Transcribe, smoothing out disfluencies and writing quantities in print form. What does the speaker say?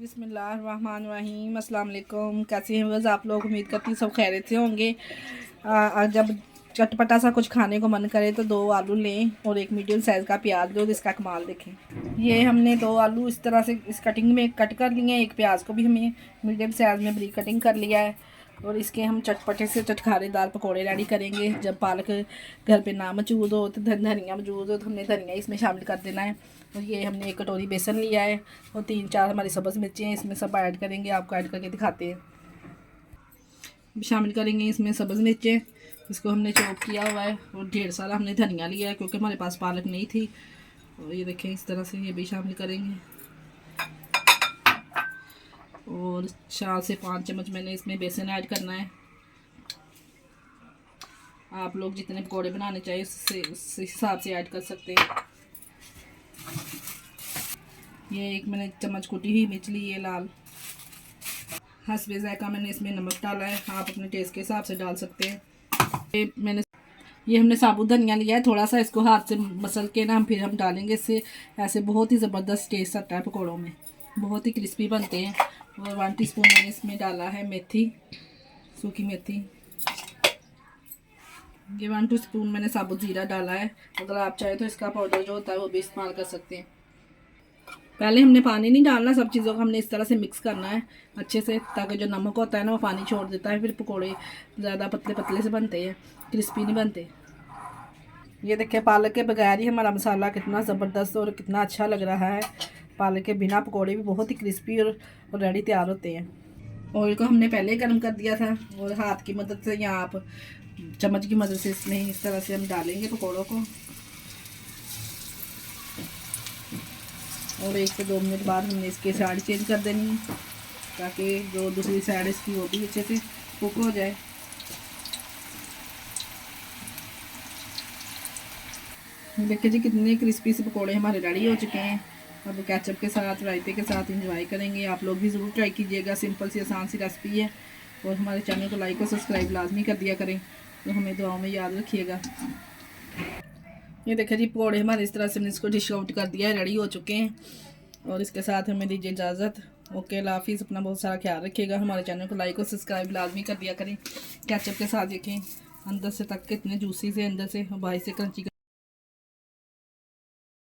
बिस्मिल्लाहिर्रहमानिर्रहीम, अस्सलाम वालेकुम। कैसे हैं बस आप लोग? उम्मीद करती सब खैरियत से होंगे। जब चटपटा सा कुछ खाने को मन करे तो 2 आलू लें और एक मीडियम साइज़ का प्याज लो। इसका कमाल देखें। ये हमने 2 आलू इस तरह से इस कटिंग में कट कर लिए हैं। एक प्याज को भी हमने मीडियम साइज़ में बरीक कटिंग कर लिया है। और इसके हम चटपटे से चटखारेदार पकौड़े रेडी करेंगे। जब पालक घर पे ना मौजूद हो तो धनिया मौजूद हो तो हमने धनिया इसमें शामिल कर देना है। और ये हमने 1 कटोरी बेसन लिया है और 3-4 हमारी सब्ज़ मिर्चें हैं, इसमें सब ऐड करेंगे। आपको ऐड करके दिखाते हैं। शामिल करेंगे इसमें सब्ज़ मिर्चें, इसको हमने चॉप किया हुआ है। और ढेर सारा हमने धनिया लिया है क्योंकि हमारे पास पालक नहीं थी। और ये देखें इस तरह से ये भी शामिल करेंगे। और 4 से 5 चम्मच मैंने इसमें बेसन ऐड करना है। आप लोग जितने पकौड़े बनाने चाहिए उस हिसाब से ऐड कर सकते हैं। ये 1 मैंने चम्मच कुटी हुई मिर्च ली है लाल। हस्बे ज़ायका मैंने इसमें नमक डाला है, आप अपने टेस्ट के हिसाब से डाल सकते हैं। ये हमने साबुत धनिया लिया है, थोड़ा सा इसको हाथ से मसल के ना फिर हम डालेंगे। इससे ऐसे बहुत ही ज़बरदस्त टेस्ट आता है पकौड़ों में, बहुत ही क्रिस्पी बनते हैं। और 1 टीस्पून मैंने इसमें डाला है मेथी, सूखी मेथी। ये 1 टीस्पून मैंने साबुत ज़ीरा डाला है। अगर आप चाहें तो इसका पाउडर जो होता है वो भी इस्तेमाल कर सकते हैं। पहले हमने पानी नहीं डालना, सब चीज़ों को हमने इस तरह से मिक्स करना है अच्छे से, ताकि जो नमक होता है ना वो पानी छोड़ देता है। फिर पकोड़े ज़्यादा पतले पतले से बनते हैं, क्रिस्पी नहीं बनते। ये देखिए पालक के बगैर ही हमारा मसाला कितना ज़बरदस्त और कितना अच्छा लग रहा है। पालक के बिना पकोड़े भी बहुत ही क्रिस्पी और रेडी तैयार होते हैं। ऑयल को हमने पहले गर्म कर दिया था और हाथ की मदद से या आप चम्मच की मदद से इसमें इस तरह से हम डालेंगे पकौड़ों को। और 1 से 2 मिनट बाद हमने इसके साइड चेंज कर देनी है, ताकि जो दूसरी साइड इसकी वो भी अच्छे से कुक हो जाए। देखिए जी कितने क्रिस्पी से पकोड़े हमारे रेडी हो चुके हैं। अब केचप के साथ रायते के साथ इंजॉय करेंगे। आप लोग भी ज़रूर ट्राई कीजिएगा, सिंपल सी आसान सी रेसिपी है। और हमारे चैनल को लाइक और सब्सक्राइब लाजमी कर दिया करें। तो हमें दुआओं में याद रखिएगा। ये देखिए जी पकौड़े हमारे इस तरह से हमने इसको डिश आउट कर दिया है, रेडी हो चुके हैं। और इसके साथ हमें दीजिए इजाज़त। ओके, अल्लाह हाफिज़। अपना बहुत सारा ख्याल रखिएगा। हमारे चैनल को लाइक और सब्सक्राइब लाजमी कर दिया करें। केचप के साथ देखें अंदर से तक कितने जूसी से, अंदर से बाहर से क्रंची।